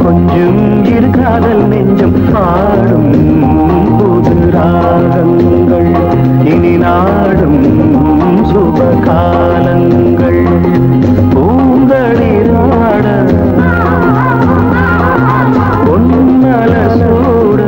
கொஞ்சம் இரு காதல் நெஞ்சம் பாடும் புது ராகங்கள் இனி நாடும் சுப காலங்கள் பூந்தளிராட பொன்னல சூட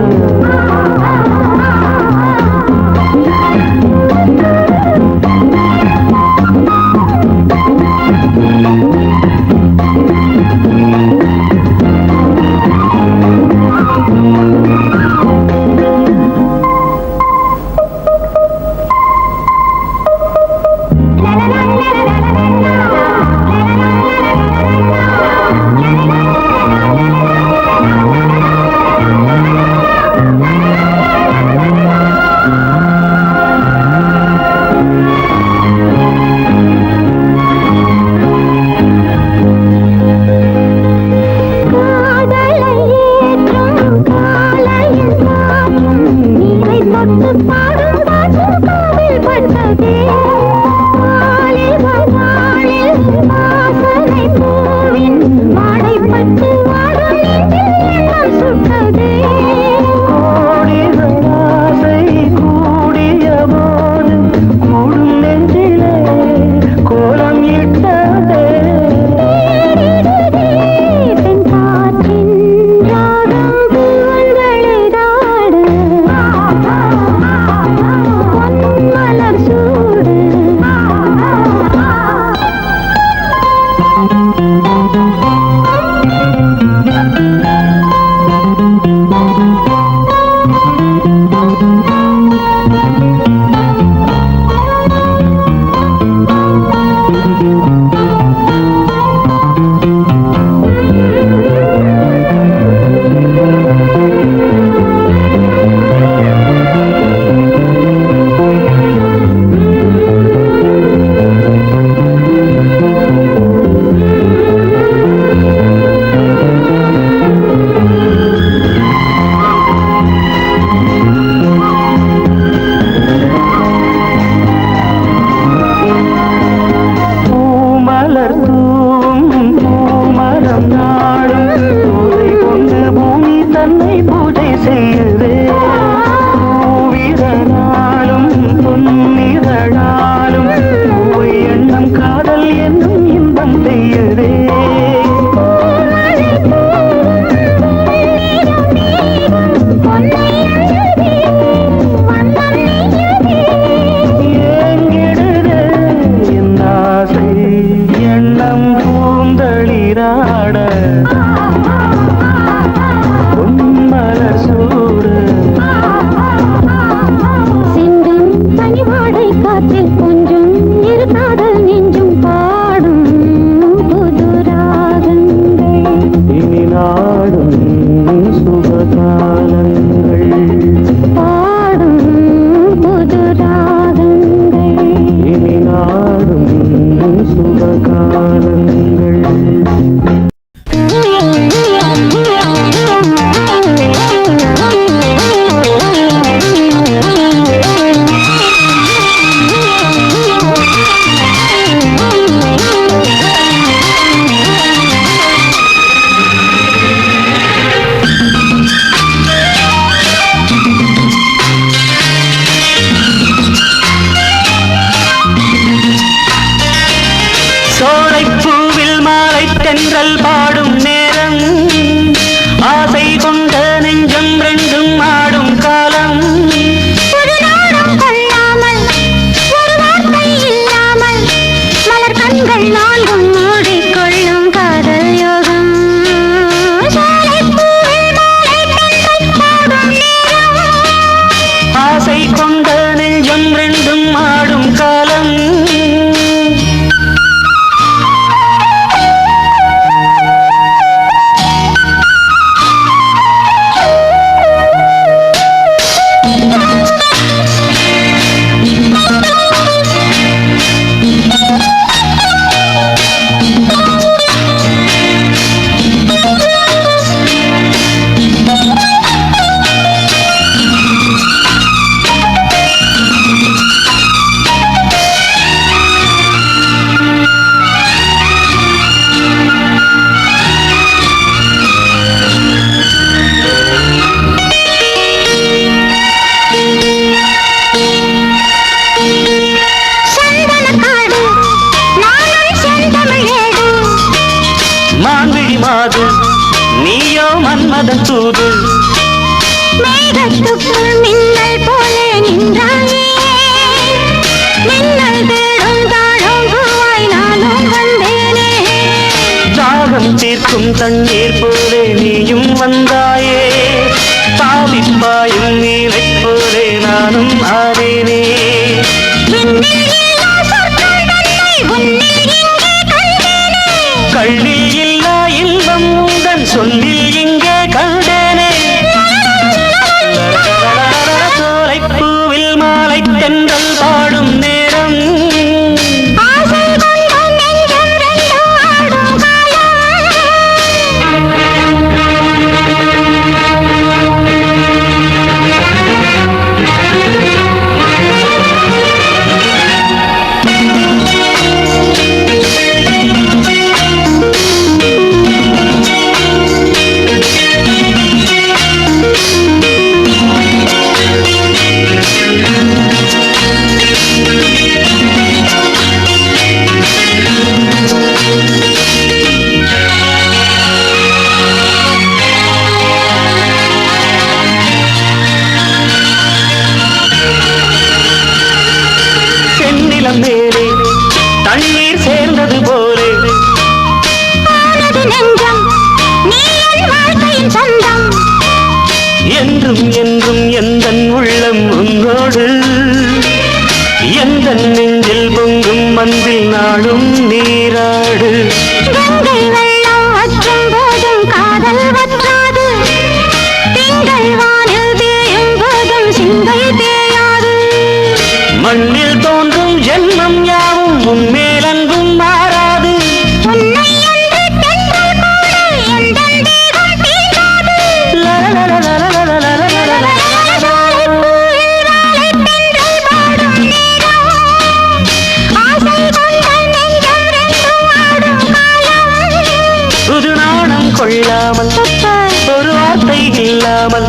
காது, நீயோ மன்மதன் தூது. மேகத்துக்குள் மின்னல் போலே நின்றாயே, மின்னல் தேடும் தாழும் பூவாய் நானும் வந்தேனே. தாகம் தீர்க்கும் தண்ணீர் போலே நீயும் வந்தாயே, தாவிப்பாயும் நீரைப் போலே நானும் ஆனேனே. கள்ளில் இல்லா இன்பம் உந்தன் சொல்லில் இங்கே கண்டேனே. சோலைப்பூவில் மாலை தென்றல் பாடும் நேரம், மேலே தண்ணீர் சேர்ந்தது போலே என்றும் என்றும் எந்தன் உள்ளம் உன்னோடு, எந்தன் நெஞ்சில் பொங்கும் மந்தில் நாளும் நீராடு. காதல் வற்றாது, திங்கள் வானில் தேயும் போதும் சிந்தை தேயாது. மண்ணில் தோன்றும் ஜென்மம் யாவும் உன்மேல் அன்பும் மாறாது. புது நாணம் கொள்ளாமல் ஒரு வார்த்தை இல்லாமல்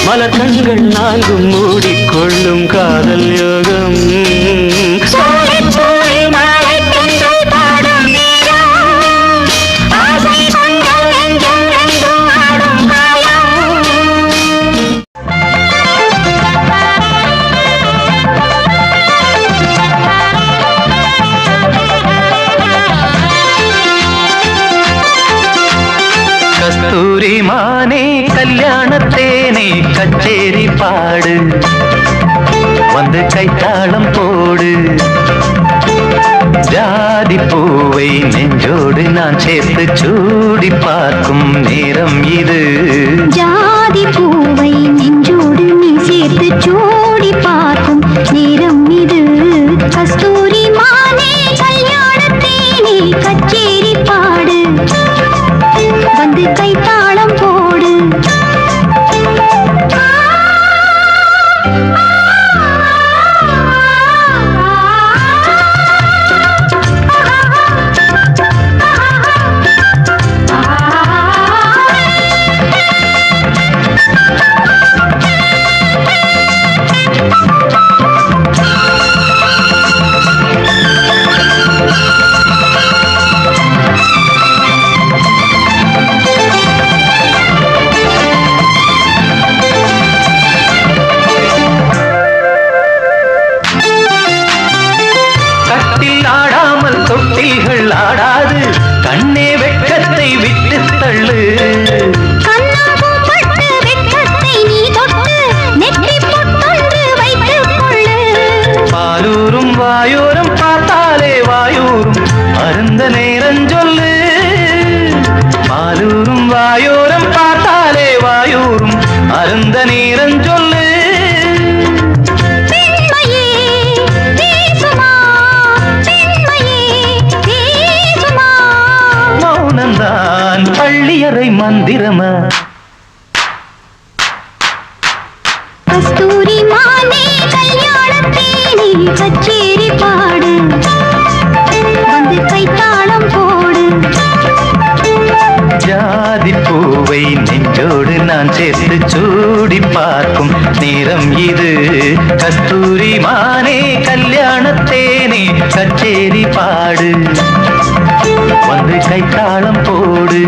மலர் கண்கள் நான்கும் மூடிக்கொள்ளும் காதல் யோகம். கஸ்தூரி மானே கல்யாணத்தேனே கச்சேரி பாடு, வந்து கைத்தாளம் போடு. ஜாதி பூவை நெஞ்சோடு நான் சேர்த்து சூடி பார்க்கும் நேரம் இது. ஜாதி பூவை நெஞ்சோடு நீ சேர்த்து சூடி பார்க்கும் நேரம் இது. கஸ்தூரி மானே கல்யாணத்தேனே கச்சேரி பாடு, வந்து கைத்தாளம் போடு. தொட்டில்கள் ஆடாது, கண்ணே வெட்கத்தை விட்டு தள்ளு. பாலூரும் வாயோரம் பார்த்தாலே வாயூரும் அருந்த நேரம் சொல்லு. பாலூரும் வாயோரம் பார்த்தாலே வாயூரும் அருந்த நேரம் சொல்லு. மௌனந்தான் பள்ளியறை மந்திரமா. கஸ்தூரி மானே கல்யாணத்தேனே கச்சேரி பாடு, வந்து கைத்தாளம் போடு. ஜாதி பூவை நெஞ்சோடு நான் சேர்த்து சூடி பார்க்கும் நேரம் இது. கஸ்தூரி மானே கல்யாணத்தேனே கச்சேரி பாடு. வந்து கைத்தாளம் போடு.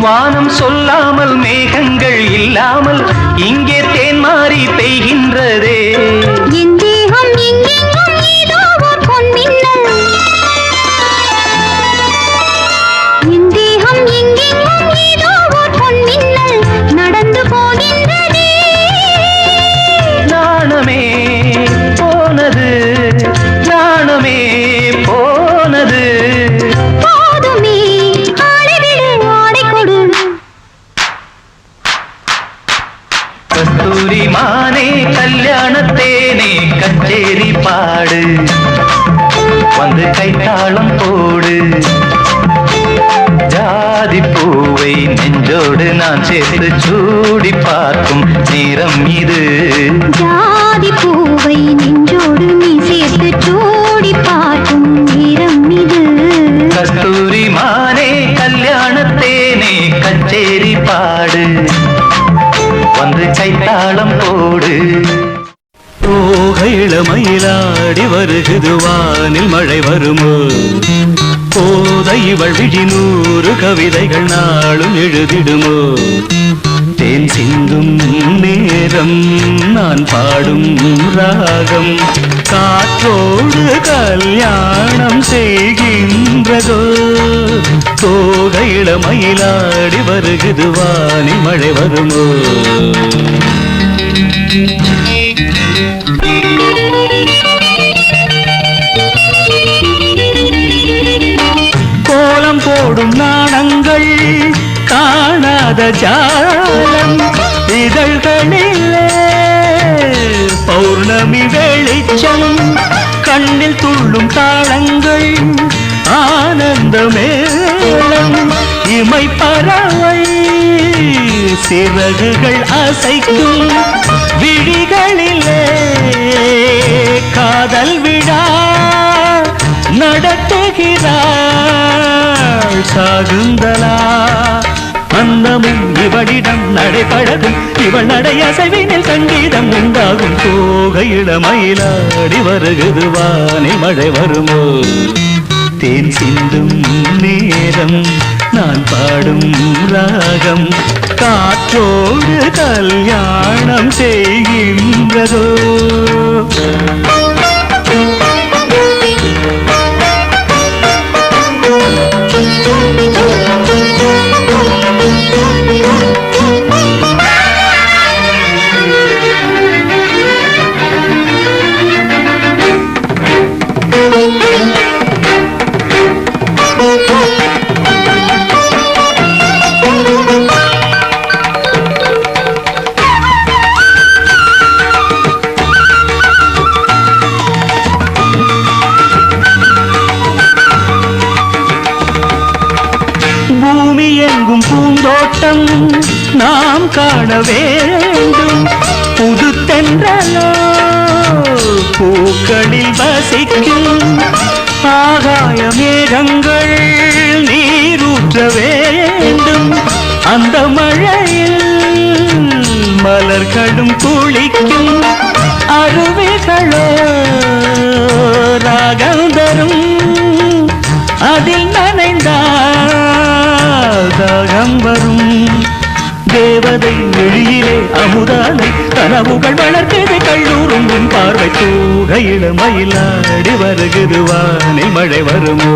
வானம் சொல்லாமல் மேகங்கள் இல்லாமல் இங்கே தேன் மாறி பெய்கின்றதே. என் தேகம் எங்கெங்கும் ஏதோ ஓர் பொன்மின்னல். என் தேகம் எங்கெங்கும் ஏதோ ஓர் பொன்மின்னல் நடந்து போகின்றதே. நாணமே போனது, நாணமே போனது. போதுமே ஆளைவிடு ஆடை கொடு. கஸ்தூரி மானே கல்யாணத்தேனே கச்சேரி பாடு, வந்து கைத்தாளம் போடு. ஜாதி பூவை நெஞ்சோடு நான் சேர்த்து சூடி பார்க்கும் நேரம் இது. ஜாதி பூவை நெஞ்சோடு நீ சேர்த்து சூடி பார்க்கும் நேரம் இது. கஸ்தூரி மானே கல்யாணத்தேனே கச்சேரி பாடு, வந்து கைத்தாளம் போடு. இளமயிலாடி வருகுது வானில் மழை வருமோ, போதை இவள் விழி 100 கவிதைகள் நாளும் எழுதிடுமோ. தேன் சிந்தும் நேரம் நான் பாடும் ராகம் காற்றோடு கல்யாணம் செய்கின்றதோ. இளமயிலாடி வருகுது வானில் மழை வருமோ. கோலம் போடும் நாணங்கள் காணாத ஜாலம் இதழ்களிலே பௌர்ணமி வெளிச்சம் கண்ணில் துள்ளும் தாளங்கள் ஆனந்தமேளம் இமை பறவை சிறகுகள் அசைக்கும் விழிகளிலே காதல் விழா நடத்துகிறாள் சாகுந்தலா. அந்தமும் இவளிடம் நடைபழகும் இவள் நடையசைவினில் சங்கீதம் உண்டாகும். இளமயிலாடி வருகுது வானில் மழை வருமோ. தேன் சிந்தும் நேரம் நான் பாடும் ராகம் காற்றோடு கல்யாணம் செய்கின்றதோ. பூமி எங்கும் பூந்தோட்டம் நாம் காண வேண்டும். புது தென்றலோ பூக்களில் வசிக்கும். ஆகாய மேகங்கள் நீரூற்ற வேண்டும். அந்த மழையில் மலர்களும் குளிக்கும். அருவிகளோ ராகம் தரும். அதில் நனைந்தால் தாகம் வரும். தேவதை வெளியிலே அமுதானை கனவுகள் வளர்த்தது கல்லூரும் உன் பார்வை. இளமயிலாடி வருகுது வானில் மழை வருமோ.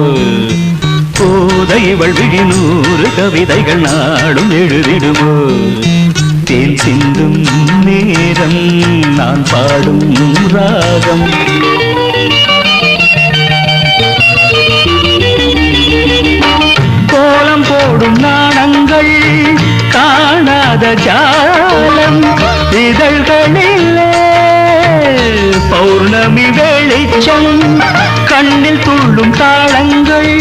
போதை இவள் விழி 100 கவிதைகள் நாளும் எழுதிடுமோ. தேன் சிந்தும் நேரம் நான் பாடும் ராகம் கண்கள் காணாத ஜாலம் இதழ்களிலே பௌர்ணமி வெளிச்சம் கண்ணில் துள்ளும் தாளங்கள்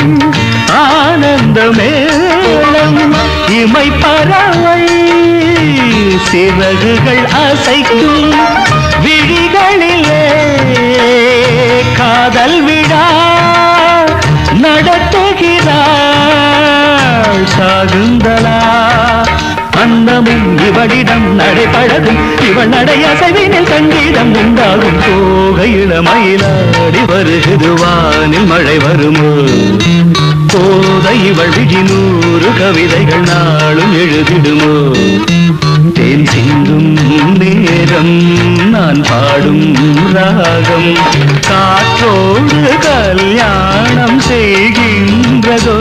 ஆனந்த மேளம் இமை பறவை சிறகுகள் அசைக்கும் விழிகளிலே காதல் விழா நடத்துகிறாள் சாகுந்தலா அந்தமும் இவளிடம் நடைபழகும் இவள் நடையசைவினில் சங்கீதம் உண்டாகும் போகையில மயிலாடி வருகிறது வானில் மழை வருமோ போதை இவள் விழி 100 கவிதைகள் நாளும் எழுதிடுமோ தேன் சிந்தும் நேரம் நான் பாடும் ராகம் காற்றோடு கல்யாணம் செய்கின்றதோ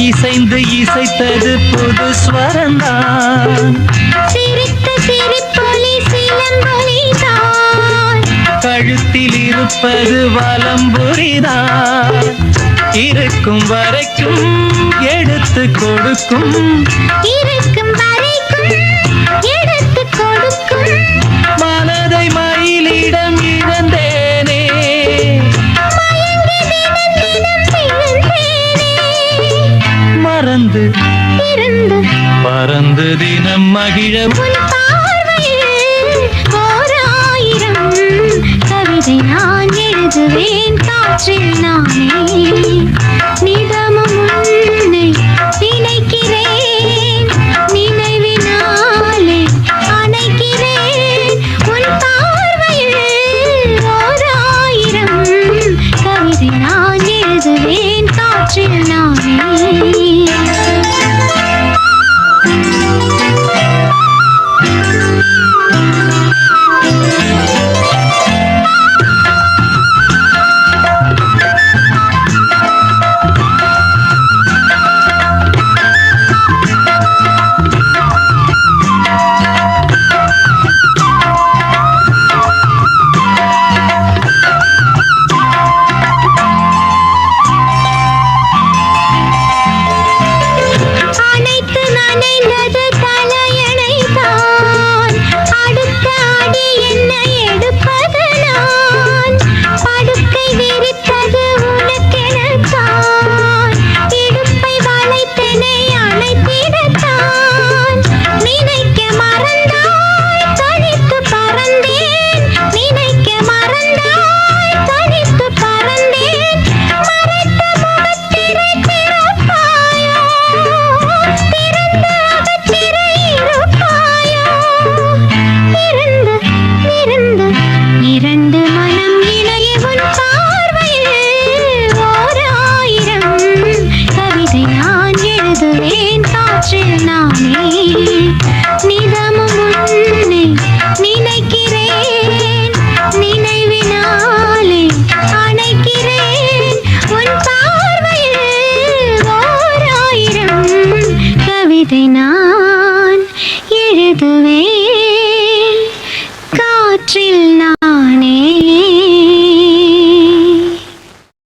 இசைந்து இசைத்தது புது ஸ்வரந்தான் சிரித்த சிரிப்பொலி சிலம்பொலிதான் கழுத்தில் இருப்பது வலம்புரிதான் இருக்கும் வரைக்கும் எடுத்து கொடுக்கும் இருக்கும் வரைக்கும் எடுத்து கொடுக்கும் மனதை மயிலிடம் இழந்தேனே மறந்து இருந்து பறந்து தினம் மகிழ உன் பார்வையில் 1000 கவிதை நான் எழுதுவேன் காற்றில் நானே நிதமும் உன்னை நினைக்கிறேன் நினைவினாலே அணைக்கிறேன் உன் பார்வையில் 1000 கவிதை நான் எழுதுவேன் காற்றில் நானே இதை நான் எழுதுவேன் காற்றில் நான்